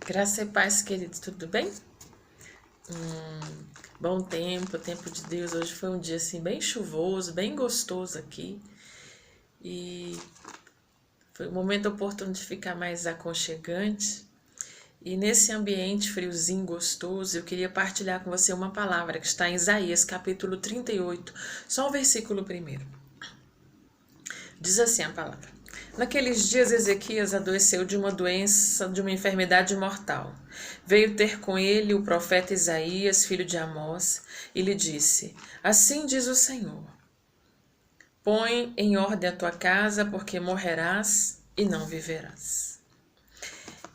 Graça e paz, queridos, tudo bem? Bom tempo de Deus. Hoje foi um dia assim bem chuvoso, bem gostoso aqui. E foi um momento oportuno de ficar mais aconchegante. E nesse ambiente friozinho, gostoso, eu queria partilhar com você uma palavra que está em Isaías, capítulo 38, só o versículo 1. Diz assim a palavra: Naqueles dias Ezequias adoeceu de uma doença, de uma enfermidade mortal. Veio ter com ele o profeta Isaías, filho de Amós, e lhe disse: Assim diz o Senhor: Põe em ordem a tua casa, porque morrerás e não viverás.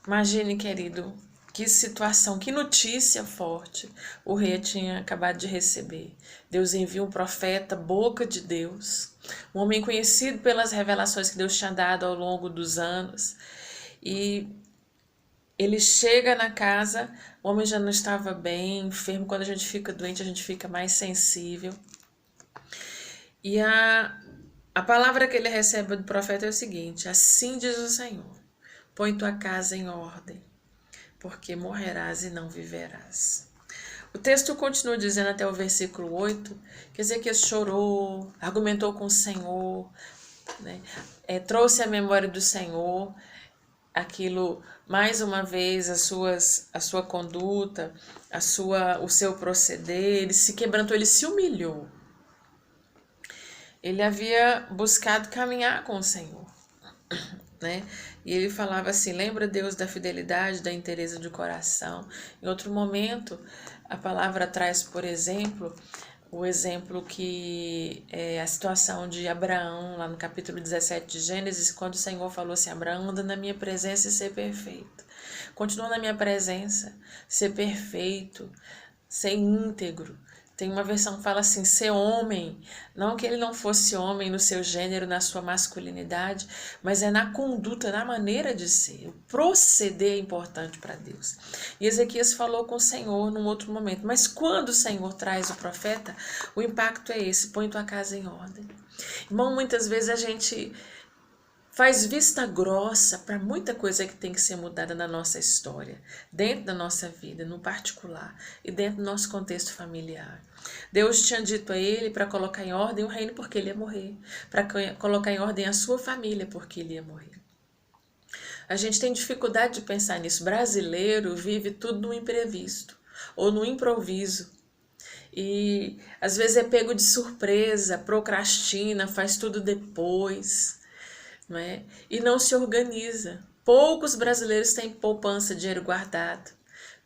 Imagine, querido, que situação, que notícia forte o rei tinha acabado de receber. Deus envia um profeta, boca de Deus, um homem conhecido pelas revelações que Deus tinha dado ao longo dos anos. E ele chega na casa, o homem já não estava bem, enfermo. Quando a gente fica doente, a gente fica mais sensível. E a palavra que ele recebe do profeta é o seguinte: Assim diz o Senhor, põe tua casa em ordem, porque morrerás e não viverás. O texto continua dizendo até o versículo 8 que Ezequias chorou, argumentou com o Senhor, né? Trouxe a memória do Senhor aquilo, mais uma vez, a sua conduta, o seu proceder. Ele se quebrantou, ele se humilhou. Ele havia buscado caminhar com o Senhor, né? E ele falava assim: lembra, Deus, da fidelidade, da inteireza de coração. Em outro momento, a palavra traz, por exemplo, o exemplo que é a situação de Abraão, lá no capítulo 17 de Gênesis, quando o Senhor falou assim: Abraão, anda na minha presença e ser perfeito. Continua na minha presença, ser perfeito, ser íntegro. Tem uma versão que fala assim: ser homem. Não que ele não fosse homem no seu gênero, na sua masculinidade, mas é na conduta, na maneira de ser. O proceder é importante para Deus. E Ezequias falou com o Senhor num outro momento. Mas quando o Senhor traz o profeta, o impacto é esse: põe tua casa em ordem. Irmão, muitas vezes a gente faz vista grossa para muita coisa que tem que ser mudada na nossa história, dentro da nossa vida, no particular, e dentro do nosso contexto familiar. Deus tinha dito a ele para colocar em ordem o reino porque ele ia morrer, para colocar em ordem a sua família porque ele ia morrer. A gente tem dificuldade de pensar nisso. Brasileiro vive tudo no imprevisto ou no improviso. E às vezes é pego de surpresa, procrastina, faz tudo depois, não é? E não se organiza. Poucos brasileiros têm poupança, dinheiro guardado.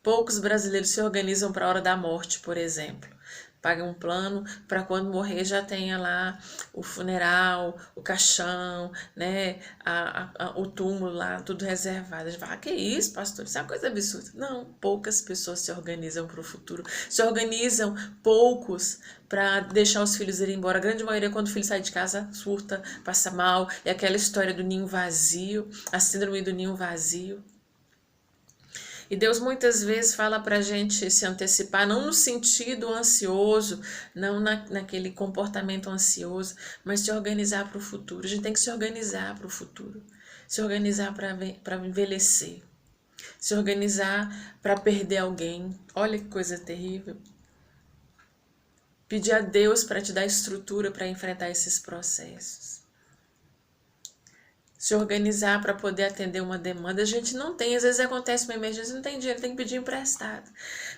Poucos brasileiros se organizam para a hora da morte, por exemplo. Pagam um plano para quando morrer já tenha lá o funeral, o caixão, né? O túmulo lá, tudo reservado. A gente fala: que isso, pastor? Isso é uma coisa absurda. Não, poucas pessoas se organizam para o futuro. Se organizam poucos para deixar os filhos irem embora. A grande maioria, quando o filho sai de casa, surta, passa mal. É aquela história do ninho vazio, a síndrome do ninho vazio. E Deus muitas vezes fala para a gente se antecipar, não no sentido ansioso, não naquele comportamento ansioso, mas se organizar para o futuro. A gente tem que se organizar para o futuro, se organizar para envelhecer, se organizar para perder alguém. Olha que coisa terrível. Pedir a Deus para te dar estrutura para enfrentar esses processos. Se organizar para poder atender uma demanda. A gente não tem, às vezes acontece uma emergência, não tem dinheiro, tem que pedir emprestado.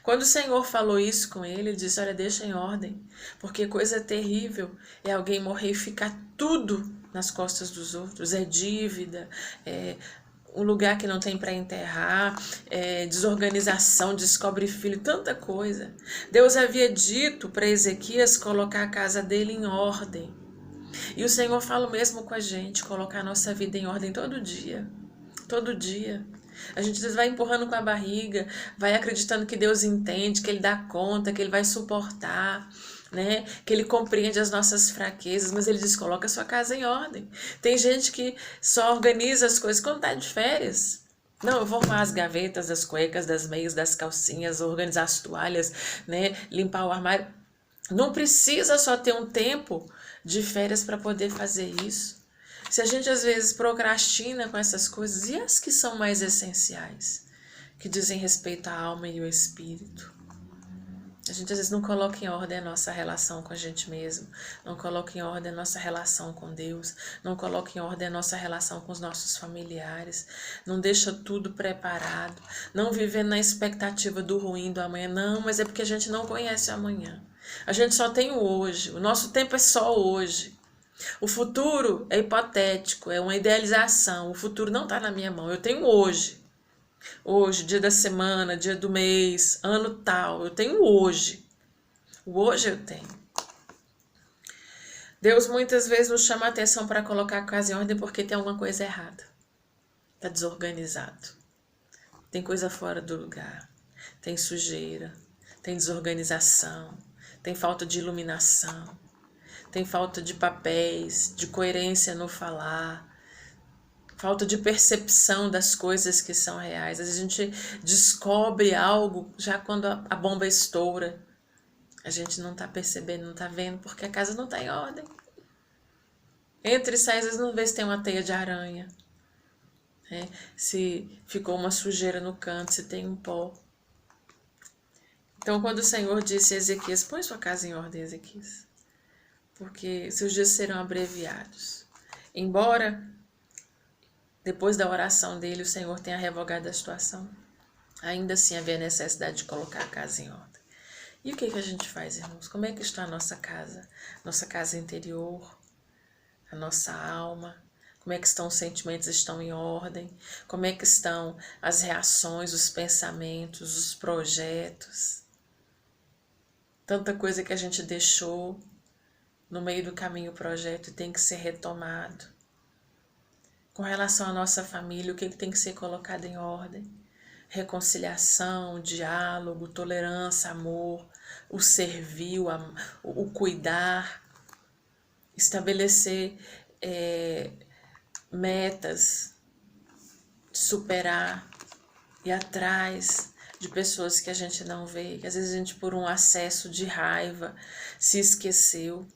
Quando o Senhor falou isso com ele disse: olha, deixa em ordem, porque coisa terrível é alguém morrer e ficar tudo nas costas dos outros. É dívida, é um lugar que não tem para enterrar, desorganização, descobre filho, tanta coisa. Deus havia dito para Ezequias colocar a casa dele em ordem. E o Senhor fala o mesmo com a gente, colocar a nossa vida em ordem todo dia. Todo dia. A gente vai empurrando com a barriga, vai acreditando que Deus entende, que Ele dá conta, que Ele vai suportar, né? Que Ele compreende as nossas fraquezas, mas Ele diz: coloca a sua casa em ordem. Tem gente que só organiza as coisas quando está de férias. Não, eu vou arrumar as gavetas das cuecas, das meias, das calcinhas, organizar as toalhas, né? Limpar o armário. Não precisa só ter um tempo de férias para poder fazer isso. Se a gente às vezes procrastina com essas coisas, e as que são mais essenciais? que dizem respeito à alma e ao espírito. A gente às vezes não coloca em ordem a nossa relação com a gente mesmo, não coloca em ordem a nossa relação com Deus, não coloca em ordem a nossa relação com os nossos familiares, não deixa tudo preparado, não vivendo na expectativa do ruim do amanhã, não, mas é porque a gente não conhece o amanhã. A gente só tem o hoje, o nosso tempo é só hoje. O futuro é hipotético, é uma idealização, o futuro não está na minha mão, eu tenho hoje. Hoje, dia da semana, dia do mês, ano tal, eu tenho hoje. O hoje eu tenho. Deus muitas vezes nos chama a atenção para colocar a casa em ordem porque tem alguma coisa errada. Está desorganizado. Tem coisa fora do lugar. Tem sujeira. Tem desorganização. Tem falta de iluminação. Tem falta de papéis, de coerência no falar. Falta de percepção das coisas que são reais. Às vezes a gente descobre algo já quando a bomba estoura. A gente não está percebendo, não está vendo, porque a casa não está em ordem. Entra e sai, às vezes não vê se tem uma teia de aranha. Né? Se ficou uma sujeira no canto, se tem um pó. Então quando o Senhor disse a Ezequias, põe sua casa em ordem, Ezequias. Porque seus dias serão abreviados. Embora depois da oração dele, o Senhor tenha revogado a situação. Ainda assim havia necessidade de colocar a casa em ordem. E o que a gente faz, irmãos? Como é que está a nossa casa? Nossa casa interior, a nossa alma? Como é que estão os sentimentos? Estão em ordem? Como é que estão as reações, os pensamentos, os projetos? Tanta coisa que a gente deixou no meio do caminho o projeto e tem que ser retomado. Com relação à nossa família, o que tem que ser colocado em ordem? Reconciliação, diálogo, tolerância, amor, o servir, o cuidar, estabelecer metas, superar, ir atrás de pessoas que a gente não vê, que às vezes a gente por um acesso de raiva se esqueceu.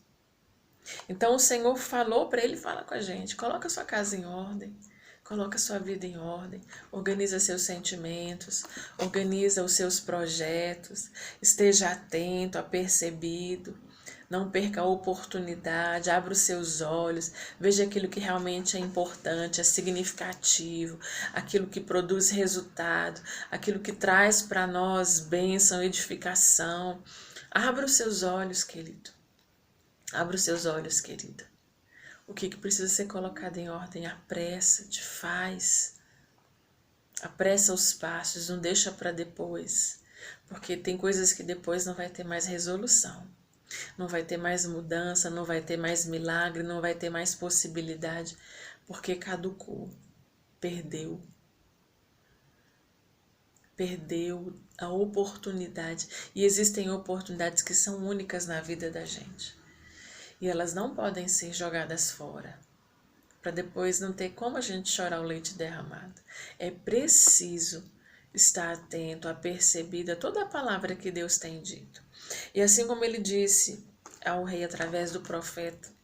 Então o Senhor falou para ele, fala com a gente, coloca sua casa em ordem, coloca sua vida em ordem, organiza seus sentimentos, organiza os seus projetos, esteja atento, apercebido, não perca a oportunidade, abra os seus olhos, veja aquilo que realmente é importante, é significativo, aquilo que produz resultado, aquilo que traz para nós bênção, edificação. Abra os seus olhos, querido. Abra os seus olhos, querida. O que precisa ser colocado em ordem? Apressa-te, faz. Apressa os passos, não deixa para depois. Porque tem coisas que depois não vai ter mais resolução. Não vai ter mais mudança, não vai ter mais milagre, não vai ter mais possibilidade. Porque caducou, perdeu. Perdeu a oportunidade. E existem oportunidades que são únicas na vida da gente. E elas não podem ser jogadas fora, para depois não ter como a gente chorar o leite derramado. É preciso estar atento, a perceber toda a palavra que Deus tem dito. E assim como ele disse ao rei através do profeta,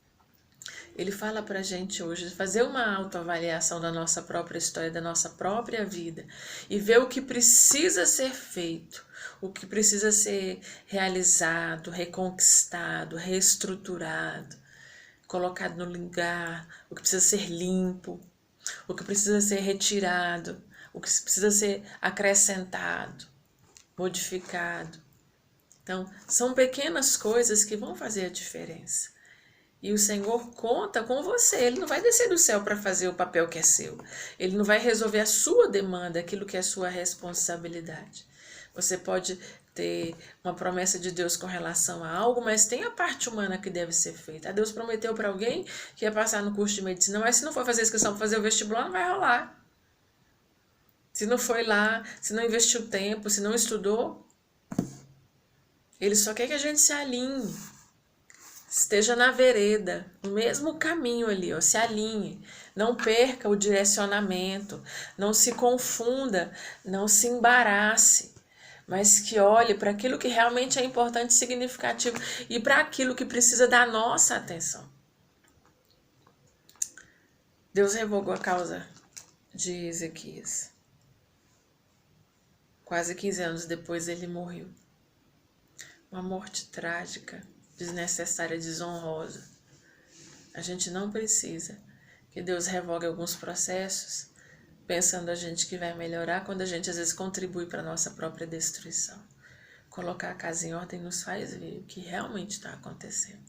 ele fala para a gente hoje fazer uma autoavaliação da nossa própria história, da nossa própria vida e ver o que precisa ser feito, o que precisa ser realizado, reconquistado, reestruturado, colocado no lugar, o que precisa ser limpo, o que precisa ser retirado, o que precisa ser acrescentado, modificado. Então, são pequenas coisas que vão fazer a diferença. E o Senhor conta com você. Ele não vai descer do céu para fazer o papel que é seu. Ele não vai resolver a sua demanda, aquilo que é a sua responsabilidade. Você pode ter uma promessa de Deus com relação a algo, mas tem a parte humana que deve ser feita. Deus prometeu para alguém que ia passar no curso de medicina, mas se não for fazer a inscrição para fazer o vestibular, não vai rolar. Se não foi lá, se não investiu tempo, se não estudou, Ele só quer que a gente se alinhe. Esteja na vereda, no mesmo caminho ali, ó, se alinhe, não perca o direcionamento, não se confunda, não se embarace, mas que olhe para aquilo que realmente é importante e significativo e para aquilo que precisa da nossa atenção. Deus revogou a causa de Ezequias. Quase 15 anos depois ele morreu. Uma morte trágica, desnecessária, desonrosa. A gente não precisa que Deus revogue alguns processos pensando a gente que vai melhorar quando a gente às vezes contribui para a nossa própria destruição. Colocar a casa em ordem nos faz ver o que realmente está acontecendo.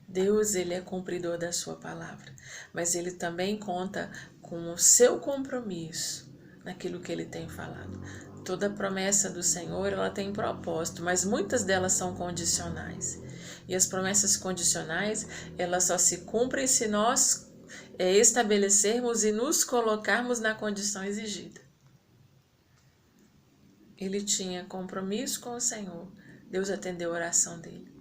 Deus, ele é cumpridor da sua palavra, mas ele também conta com o seu compromisso naquilo que ele tem falado. Toda promessa do Senhor, ela tem propósito, mas muitas delas são condicionais. E as promessas condicionais, elas só se cumprem se nós estabelecermos e nos colocarmos na condição exigida. Ele tinha compromisso com o Senhor. Deus atendeu a oração dele.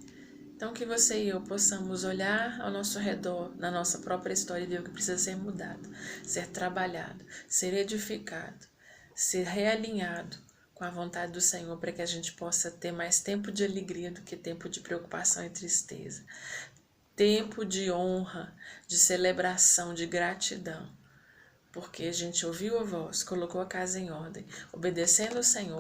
Então, que você e eu possamos olhar ao nosso redor, na nossa própria história, e ver o que precisa ser mudado, ser trabalhado, ser edificado, ser realinhado com a vontade do Senhor, para que a gente possa ter mais tempo de alegria do que tempo de preocupação e tristeza. Tempo de honra, de celebração, de gratidão. Porque a gente ouviu a voz, colocou a casa em ordem, obedecendo ao Senhor,